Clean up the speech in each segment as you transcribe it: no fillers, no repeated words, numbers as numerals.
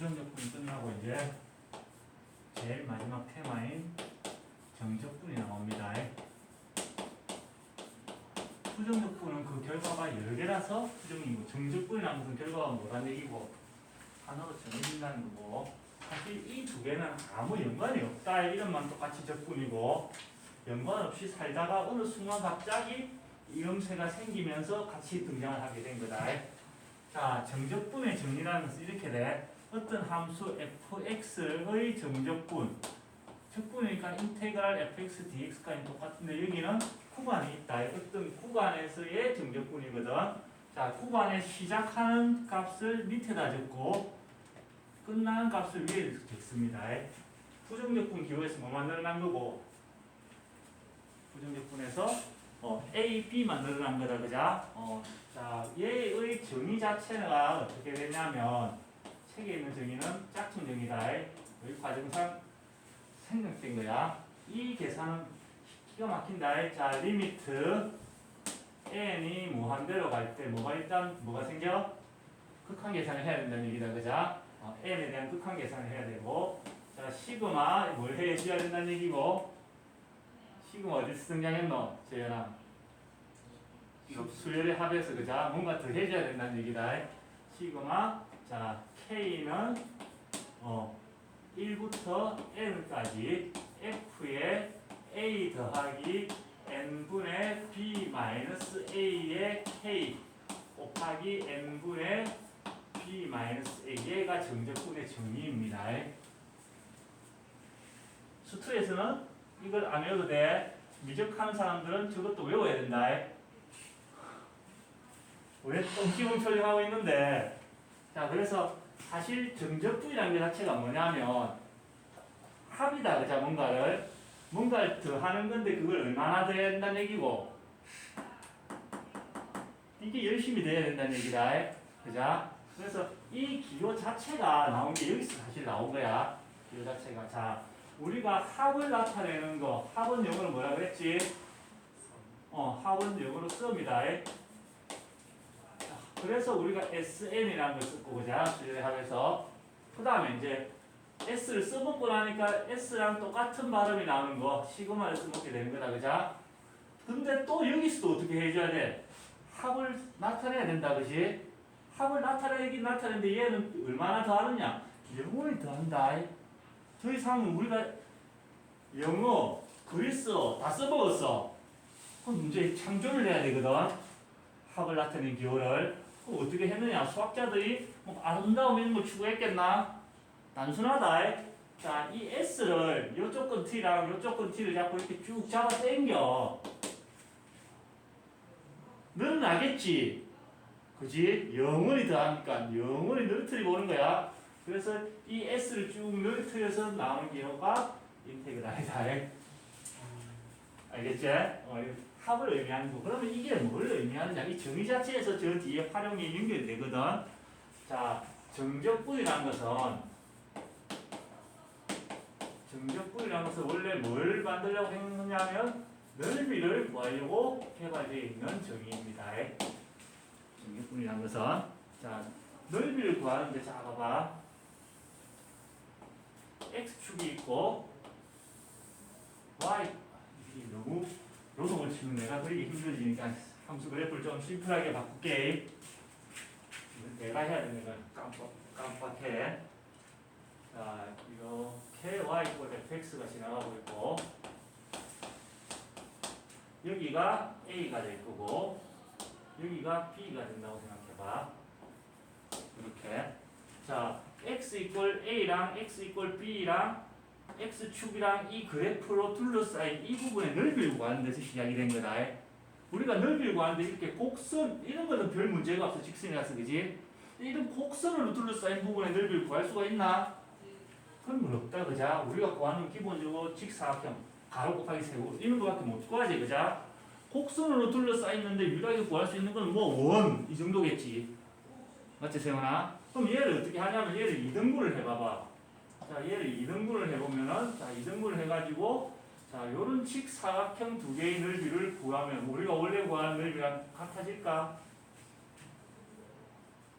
수정적분이 끝나고 이제 제일 마지막 테마인 정적분이 나옵니다. 수정적분은 그 결과가 여러 개라서 수정이고, 정적분이라는 것은 결과가 뭐란 얘기고 하나로 정해진다는 거고, 사실 이 두 개는 아무 연관이 없다 이름만 똑같이 적분이고, 연관 없이 살다가 어느 순간 갑자기 이음새가 생기면서 같이 등장을 하게 된 거다. 자, 정적분의 정리라는 것은 이렇게 돼. 어떤 함수 fx의 정적분, 적분이니까 인테그랄 fx dx까지 똑같은데 여기는 구간이 있다. 어떤 구간에서의 정적분이거든. 자, 구간에 시작하는 값을 밑에다 적고 끝나는 값을 위에 적습니다. 부정적분 기호에서 뭐만 늘어난 거고, 부정적분에서 A, B만 늘어난 거다, 그자? 자, 얘의 정의 자체가 어떻게 되냐면, 책에 있는 정의는 짝퉁 정의다. 여기 과정상 생략된 거야. 이 계산은 기가 막힌다. 자, 리미트 n이 무한대로 갈 때 뭐가 생겨? 극한 계산을 해야 된다는 얘기다, 그자? n에 대한 극한 계산을 해야 되고, 자, 시그마 뭘 해줘야 된다는 얘기고, 시그마 어디서 등장했노? 재현아. 수열의 합에서, 그자? 뭔가 더 해줘야 된다는 얘기다. 시그마, 자, K는, 1부터 N까지 F의 A 더하기 N분의 B 마이너스 A의 K 곱하기 N분의 B 마이너스 A. 얘가 정적분의 정의입니다. 수투에서는 이걸 안 외워도 돼. 미적하는 사람들은 저것도 외워야 된다. 왜 똥기뭉철 하고 있는데. 자, 그래서 사실 정적분이라는 게 자체가 뭐냐면 합이다, 그자? 뭔가를 더 하는 건데 그걸 얼마나 더 해야 된다는 얘기고, 이게 열심히 돼야 된다는 얘기다, 그자? 그래서 이 기호 자체가 나온 게 여기서 사실 나온 거야. 기호 자체가. 자, 우리가 합을 나타내는 거, 합은 영어로 뭐라 그랬지? 합은 영어로 sum이다. 그래서 우리가 SN이라는 걸 썼고, 그자? 수열의 합에서. 그 다음에 이제 S를 써먹고 나니까 S랑 똑같은 발음이 나오는 거, 시그마를 써먹게 되는 거다, 그자? 근데 또 여기서도 어떻게 해줘야 돼? 합을 나타내야 된다, 그지? 합을 나타내긴 나타내는데 얘는 얼마나 더하느냐? 영원히 더한다. 더 이상은 우리가 영어, 그리스어 다 써먹었어. 그럼 이제 창조를 해야 되거든. 합을 나타낸 기호를. 그럼 어떻게 했느냐? 수학자들이 뭐 아름다움 이런 걸 추구했겠나? 단순하다. 자, 이 S를 요쪽 건 T랑 요쪽 건 T를 잡고 이렇게 쭉 잡아 당겨. 늘어나겠지. 그지? 영원히 더하니까 영원히 늘어뜨리고 오는 거야. 그래서 이 S를 쭉 늘어뜨려서 나오는 기호가 인테그랄이다. 알겠지? 합을 의미하는 거. 그러면 이게 뭘 의미하느냐? 이 정의 자체에서 저 뒤에 활용이 연결이 되거든. 자, 정적분이라는 것은 원래 뭘 만들려고 했느냐면 넓이를 구하려고 개발되어 있는 정의입니다. 정적분이라는 것은, 자, 넓이를 구하는데, 자, 봐봐. X축이 있고 Y, 이게 너무 노동을 치면 내가 그리기 힘들어지니까 함수 그래프를 좀 심플하게 바꿀게. 내가 해야 되는 건 깜빡해. 자, 이렇게 y = fx가 지나가고 있고, 여기가 a가 될 거고, 여기가 b가 된다고 생각해봐. 이렇게. 자, x = a랑 x = b랑 x축이랑 이 그래프로 둘러싸인 이 부분의 넓이를 구하는 데서 시작이 된 거다. 우리가 넓이를 구하는데 이렇게 곡선, 이런 거는 별 문제가 없어. 직선이라서, 그지? 이런 곡선으로 둘러싸인 부분의 넓이를 구할 수가 있나? 그런 건 없다, 그자? 우리가 구하는 기본적으로 직사각형, 가로 곱하기 세로, 이런 거밖에 못 구하지, 그자? 곡선으로 둘러싸있는데 유일하게 구할 수 있는 건 뭐 원, 이 정도겠지. 맞지, 세훈아? 그럼 얘를 어떻게 하냐면 얘를 2등분을 해봐봐. 자, 얘를 2등분을 해보면은, 자, 2등분을 해가지고, 자, 요런 직사각형 두 개의 넓이를 구하면, 우리가 원래 구하는 넓이랑 같아질까?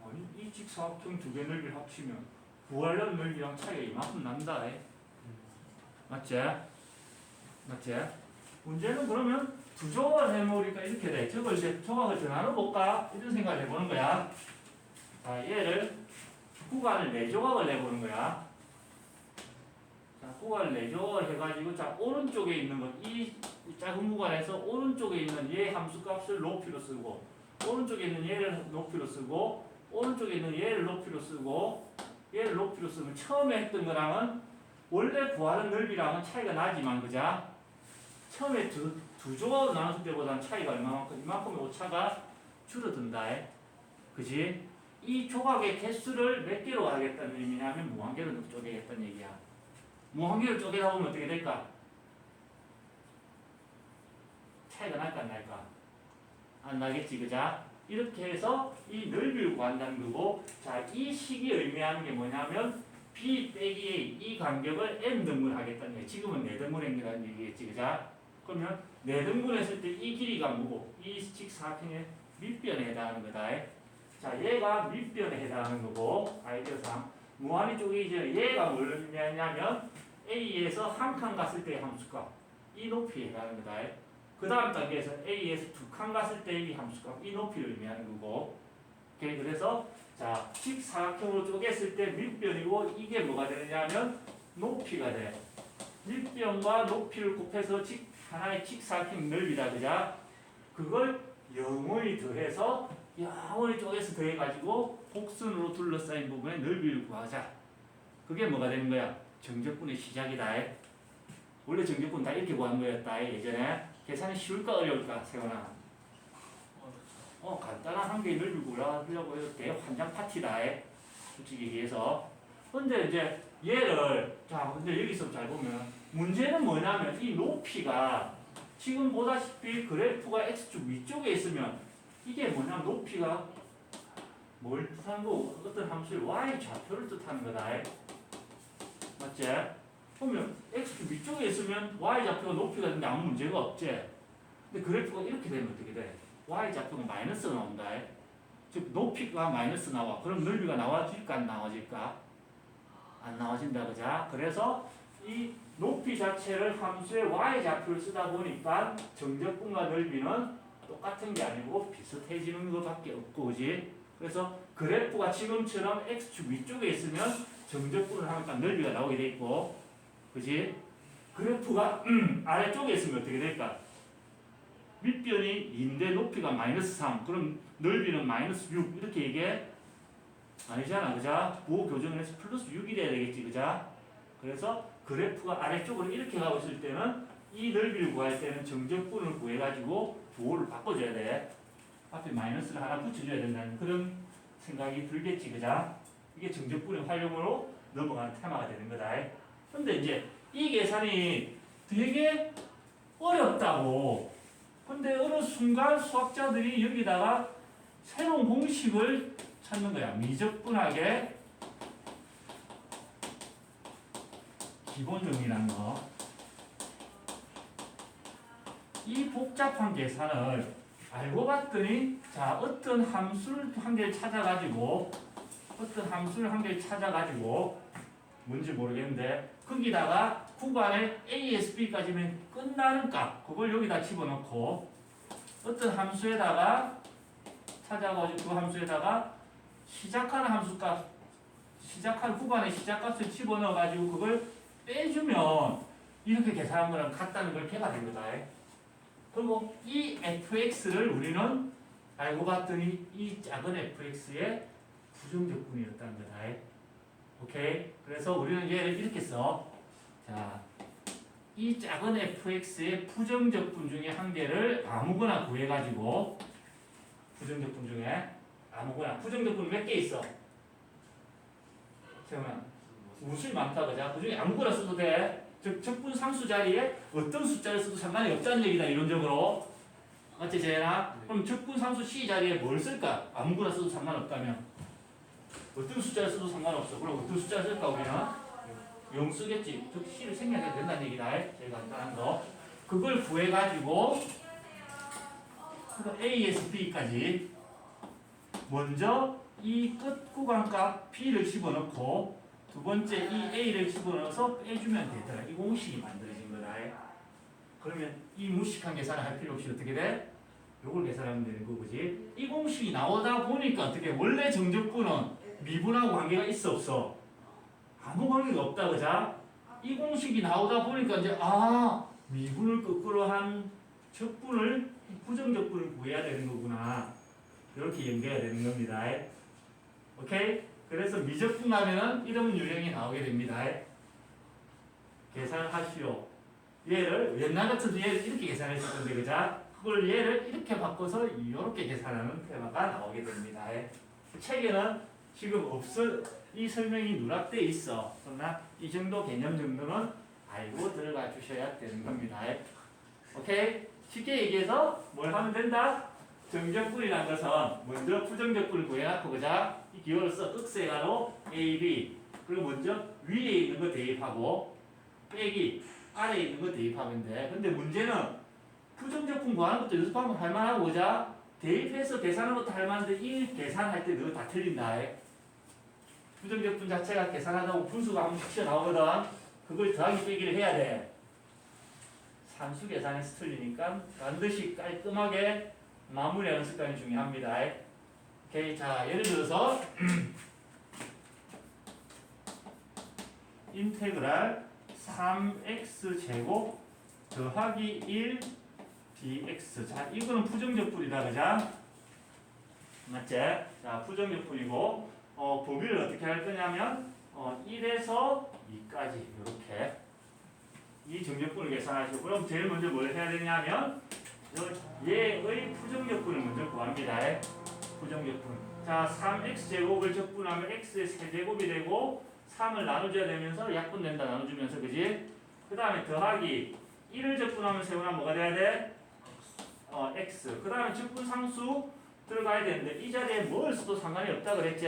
아니, 이 직사각형 두 개의 넓이를 합치면, 구하려는 넓이랑 차이가 이만큼 난다. 맞지? 맞지? 문제는 그러면 두 조각을 해놓으니까 이렇게 돼. 저걸 이제 조각을 더 나눠볼까? 이런 생각을 해보는 거야. 자, 얘를 구간을 4조각을 내보는 거야. 자, 구간을 4조각을 해가지고, 자, 오른쪽에 있는 것, 이 작은 구간에서 오른쪽에 있는 얘 함수 값을 높이로 쓰고, 오른쪽에 있는 얘를 높이로 쓰고, 오른쪽에 있는 얘를 높이로 쓰고, 얘를 높이로 쓰면 처음에 했던 거랑은 원래 구하는 넓이랑은 차이가 나지만, 그자? 처음에 두 조각으로 나눴을 때보다는 차이가 얼마만큼, 이만큼의 오차가 줄어든다. 그지? 이 조각의 개수를 몇 개로 하겠다는 의미냐면 무한개로 쪼개겠다는 얘기야. 무한개로 쪼개다 보면 어떻게 될까? 차이가 날까 안 날까? 안 나겠지, 그자? 이렇게 해서 이 넓이를 구한다는 거고, 자, 이 식이 의미하는 게 뭐냐면 B 빼기 A 이 간격을 N등분 하겠다는 얘기. 지금은 4등분 행위라는 얘기겠지, 그자? 그러면 4등분 했을 때 이 길이가 뭐고, 이 직사각형의 밑변에 해당하는 거다. 자, 얘가 밑변에 해당하는 거고, 아이디어상 무한히 쪼개지면 얘가 뭘 의미하냐면 A에서 한 칸 갔을 때의 함수값, 이 높이에 해당하는 거다. 그 다음 단계에서 A에서 2칸 갔을 때의 이 함수값, 이 높이를 의미하는 거고. 오케이, 그래서 자, 직사각형으로 쪼갰을 때 밑변이고, 이게 뭐가 되느냐면 높이가 돼. 밑변과 높이를 곱해서 하나의 직사각형 넓이다, 그자? 그걸 영원히 더해서 영원히 쪼개서 더해가지고 곡선으로 둘러싸인 부분의 넓이를 구하자. 그게 뭐가 되는 거야? 정적분의 시작이다. 원래 정적분 다 이렇게 구한 거였다. 예전에. 계산이 쉬울까 어려울까? 세훈아. 간단한 한 개의 넓이를 구하려고 해도 대환장 파티다. 솔직히 얘기해서. 근데 이제 얘를, 자, 근데 여기서 잘 보면 문제는 뭐냐면 이 높이가 지금 보다시피 그래프가 X축 위쪽에 있으면 이게 뭐냐면 높이가 뭘 뜻하는 거고, 어떤 함수의 Y 좌표를 뜻하는 거다. 맞지? 그러면 X축 위쪽에 있으면 Y 좌표가 높이가 되는데 아무 문제가 없지? 근데 그래프가 이렇게 되면 어떻게 돼? Y 좌표가 마이너스가 나온다. 즉 높이가 마이너스 나와. 그럼 넓이가 나와질까 안 나와질까? 안 나와진다, 그자? 그래서 이 높이 자체를 함수의 Y 좌표를 쓰다 보니까 정적분과 넓이는 똑같은 게 아니고 비슷해지는 것밖에 없고, 그지? 그래서 그래프가 지금처럼 X축 위쪽에 있으면 정적분을 하니까 넓이가 나오게 돼 있고, 그지? 그래프가 아래쪽에 있으면 어떻게 될까? 밑변이 2인데 높이가 마이너스 3, 그럼 넓이는 마이너스 6 이렇게 얘기해? 아니잖아, 그자? 부호 교정을 해서 플러스 6이 돼야 되겠지, 그자? 그래서 그래프가 아래쪽으로 이렇게 가고 있을 때는 이 넓이를 구할 때는 정적분을 구해가지고 부호를 바꿔줘야 돼. 앞에 마이너스를 하나 붙여줘야 된다는 그런 생각이 들겠지, 그자? 이게 정적분의 활용으로 넘어가는 테마가 되는 거다. 근데 이제 이 계산이 되게 어렵다고. 근데 어느 순간 수학자들이 여기다가 새로운 공식을 찾는 거야. 미적분학의 기본 정리라는 거. 이 복잡한 계산을 알고 봤더니, 자, 어떤 함수를 한 개를 찾아가지고, 뭔지 모르겠는데, 거기다가 구간에 A에서 B까지면 끝나는 값, 그걸 여기다 집어넣고, 어떤 함수에다가 찾아가지고 그 함수에다가 시작하는 함수값, 시작한 구간의 시작값을 집어넣어가지고 그걸 빼주면 이렇게 계산한 거랑 같다는 걸 걔가 된 거다. 그리고 이 fx를 우리는 알고 봤더니 이 작은 fx의 부정적분이었다는 거다. 오케이? 그래서 우리는 얘를 이렇게 써. 자, 이 작은 fx의 부정적분 중에 한 개를 아무거나 구해가지고, 부정적분 중에 아무거나, 부정적분 몇 개 있어? 세훈아, 무수히 많다, 그자? 그 중에 아무거나 써도 돼. 즉, 적분 상수 자리에 어떤 숫자를 써도 상관이 없다는 얘기다, 이론적으로. 맞지, 재현아? 그럼 적분 상수 C 자리에 뭘 쓸까? 아무거나 써도 상관없다면. 어떤 숫자를 써도 상관없어. 그럼 어떤 숫자를 쓸까, 우리는? 0 쓰겠지. 즉, C를 생략해도 된다는 얘기다. 제일 간단한 거. 그걸 구해가지고, A에서 B까지 먼저 이 끝 구간값 P를 집어넣고, 두 번째 이 a를 집어넣어서 빼주면 되더라. 이 공식이 만들어진 거다. 그러면 이 무식한 계산을 할 필요 없이 어떻게 돼? 요걸 계산하면 되는 거지. 이 공식이 나오다 보니까 어떻게 원래 정적분은 미분하고 관계가 있어 없어? 아무 관계가 없다 그자? 이 공식이 나오다 보니까 이제 미분을 거꾸로 한 적분을 부정적분을 구해야 되는 거구나. 이렇게 연결해야 되는 겁니다. 오케이? 그래서 미적분하면은 이런 유형이 나오게 됩니다. 계산하시오. 얘를 옛날 같은 얘를 이렇게 계산했을 건데 그자? 그걸 얘를 이렇게 바꿔서 이렇게 계산하는 테마가 나오게 됩니다. 책에는 지금 없어 이 설명이 누락돼 있어. 그러나 이 정도 개념 정도는 알고 들어가 주셔야 되는 겁니다. 오케이? 쉽게 얘기해서 뭘 하면 된다? 정적분이라는 것은 먼저 부정적분을 구해놨고 그자? 이 기호로서 극세가로 A, B 그리고 먼저 위에 있는 거 대입하고 빼기 아래에 있는 거 대입하면 돼. 근데 문제는 부정적분 구하는 것도 연습하면 할만하고 그자? 대입해서 계산하는 것도 할만한데 이 계산할 때 너 다 틀린다. 부정적분 자체가 계산하다고 분수가 한 번씩 튀어나오거든. 그걸 더하기 빼기를 해야 돼. 산수 계산에서 틀리니까 반드시 깔끔하게 마무리하는 습관이 중요합니다. 오케이. 자, 예를 들어서 인테그랄 3x 제곱 더하기 1 dx. 자, 이거는 부정적분이다, 그자? 맞지? 자, 부정적분이고, 범위를 어떻게 할 거냐면, 1에서 2까지, 이렇게. 이 정적분을 계산하시고, 그럼 제일 먼저 뭘 해야 되냐면, 얘의 부정적분을 먼저 구합니다. 부정적분. 자, 3x제곱을 적분하면 x의 세제곱이 되고, 3을 나눠줘야 되면서 약분된다, 나눠주면서, 그지? 그 다음에 더하기 1을 적분하면 세우나 뭐가 돼야 돼? x. 그 다음에 적분상수 들어가야 되는데 이 자리에 뭘 써도 상관이 없다 그랬지?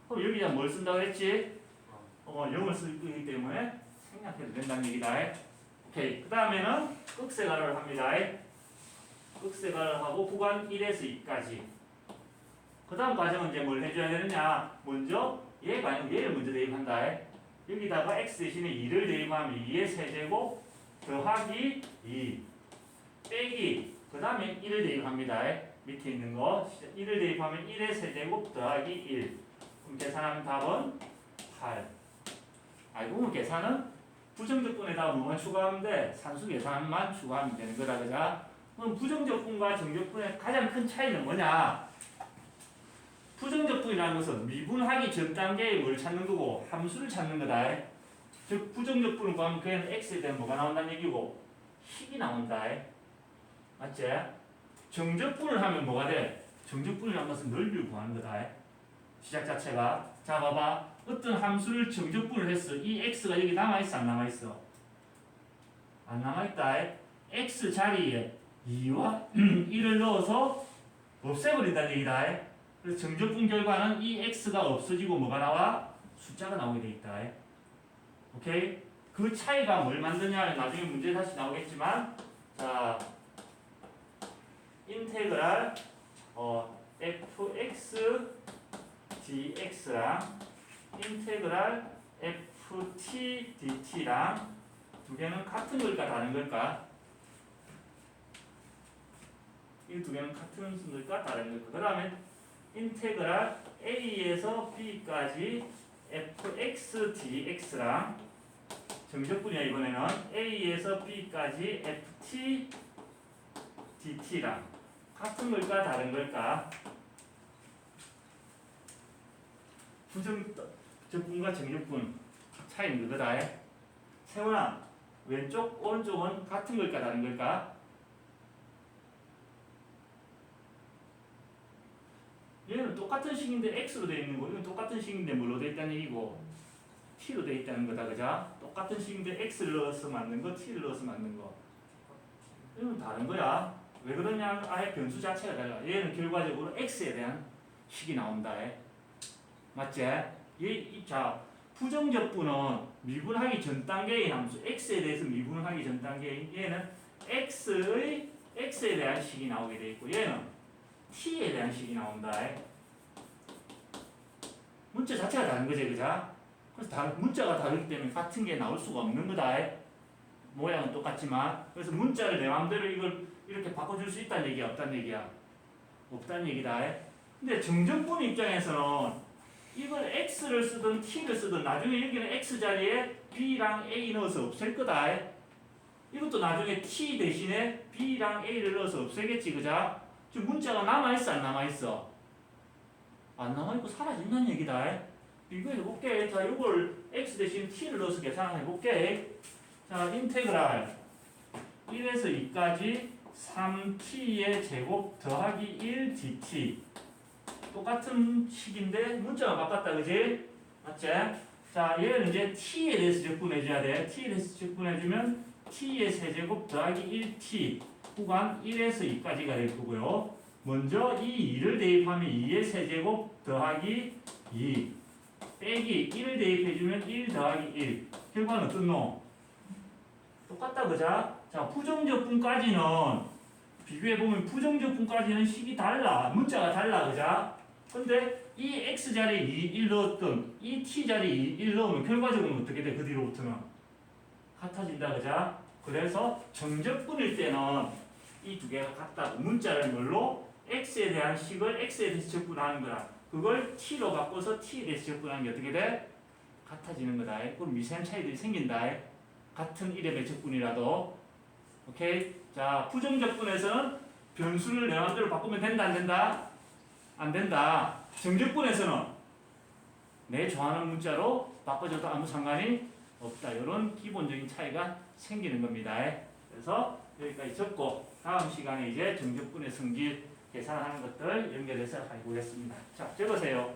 그럼 여기다 뭘 쓴다 그랬지? 0을 쓰기 때문에 생략해도 된다는 얘기다. 오케이. 그 다음에는 극세가를 합니다. 극세가를 하고 구간 1에서 2까지. 그 다음 과정은 이제 뭘 해줘야 되느냐? 먼저 얘를 먼저 대입한다. 여기다가 x 대신에 2를 대입하면 2의 세제곱 더하기 2 빼기 그 다음에 1을 대입합니다. 밑에 있는 거 1을 대입하면 1의 세제곱 더하기 1 그럼 계산하면 답은 8. 알고 보면 계산은 부정적분에다가 뭐만 추가하면 돼? 산수 계산만 추가하면 되는 거다. 그자? 그럼 부정적분과 정적분의 가장 큰 차이는 뭐냐? 부정적분이라는 것은 미분하기 전 단계에 뭘 찾는 거고 함수를 찾는 거다. 즉 부정적분을 구하면 그에는 x에 대한 뭐가 나온다는 얘기고 식이 나온다. 맞지? 정적분을 하면 뭐가 돼? 정적분이라는 것은 넓이를 구하는 거다. 시작 자체가. 자 봐봐. 어떤 함수를 정적분을 했어. 이 x가 여기 남아있어 안 남아있어? 안 남아있다. x 자리에 2와 1을 넣어서 없애버린다는 얘기다. 그래서 정적분 결과는 이 x가 없어지고 뭐가 나와? 숫자가 나오게 돼 있다. 오케이? 그 차이가 뭘 만드냐? 나중에 문제 다시 나오겠지만 자 인테그랄 fx dx랑 인테그랄 ft dt랑 두 개는 같은 걸까 다른 걸까? 이 두 개는 같은 순서일까 다른 걸까? 그 다음에 인테그랄 a에서 b까지 fx dx랑 정적분이야 이번에는 a에서 b까지 ft dt랑 같은 걸까 다른 걸까? 부정적분과 정적분 차이는 그거다. 세훈아 왼쪽 오른쪽은 같은 걸까 다른 걸까? 얘는 똑같은 식인데 x로 되어 있는 거 이건 똑같은 식인데 뭘로 되어 있다는 얘기고 t로 되어 있다는 거다. 그죠? 똑같은 식인데 x를 넣어서 만든 거 t를 넣어서 만든 거 이건 다른 거야. 왜 그러냐면 아예 변수 자체가 달라. 얘는 결과적으로 x에 대한 식이 나온다. 맞지? 자 부정적분은 미분하기 전 단계의 함수 x에 대해서 미분하기 전 단계인 얘는 x에 대한 식이 나오게 돼 있고 얘는 t에 대한 식이 나온다. 문자 자체가 다른 거지, 그죠? 그래서 문자가 다르기 때문에 같은 게 나올 수가 없는 거다. 모양은 똑같지만. 그래서 문자를 내 마음대로 이걸 이렇게 바꿔줄 수 있다는 얘기야, 없다는 얘기야? 없다는 얘기다. 근데 정적분 입장에서는 이걸 x를 쓰든 t를 쓰든 나중에 여기는 x 자리에 b랑 a 넣어서 없앨 거다. 이것도 나중에 t 대신에 b랑 a를 넣어서 없애겠지, 그자? 지금 문자가 남아있어, 안 남아있어? 안 남아있고 사라진다는 얘기다. 비교해볼게. 자, 이걸 x 대신 t를 넣어서 계산해볼게. 자, 인테그랄 1에서 2까지 3t의 제곱 더하기 1 dt. 똑같은 식인데 문자가 바꿨다, 그지? 맞지? 자, 얘는 이제 t에 대해서 적분해줘야 돼. t에 대해서 적분해주면 t의 세제곱 더하기 1t 구간 1에서 2까지가 될 거고요. 먼저 이 2를 대입하면 2의 세제곱 더하기 2 빼기 1을 대입해주면 1 더하기 1. 결과는 어떻노? 똑같다, 그자? 자, 부정적분까지는 비교해보면 부정적분까지는 식이 달라. 문자가 달라, 그자? 근데 이 x자리에 1 넣었던 이 t자리에 1 넣으면 결과적으로 어떻게 돼? 그 뒤로부터는 같아진다, 그자? 그래서 정적분일 때는 이 두 개가 같다고. 문자를 뭘로? x에 대한 식을 x에 대해서 적분하는 거라. 그걸 t로 바꿔서 t에 대해서 적분하는 게 어떻게 돼? 같아지는 거다. 그럼 미세한 차이들이 생긴다. 같은 이름의 적분이라도. 오케이? 자, 부정적분에서는 변수를 내 마음대로 바꾸면 된다, 안 된다? 안 된다. 정적분에서는 내 좋아하는 문자로 바꿔줘도 아무 상관이 없다. 이런 기본적인 차이가 생기는 겁니다. 그래서 여기까지 적고 다음 시간에 이제 정적분의 성질 계산하는 것들 연결해서 해보겠습니다. 자, 적으세요.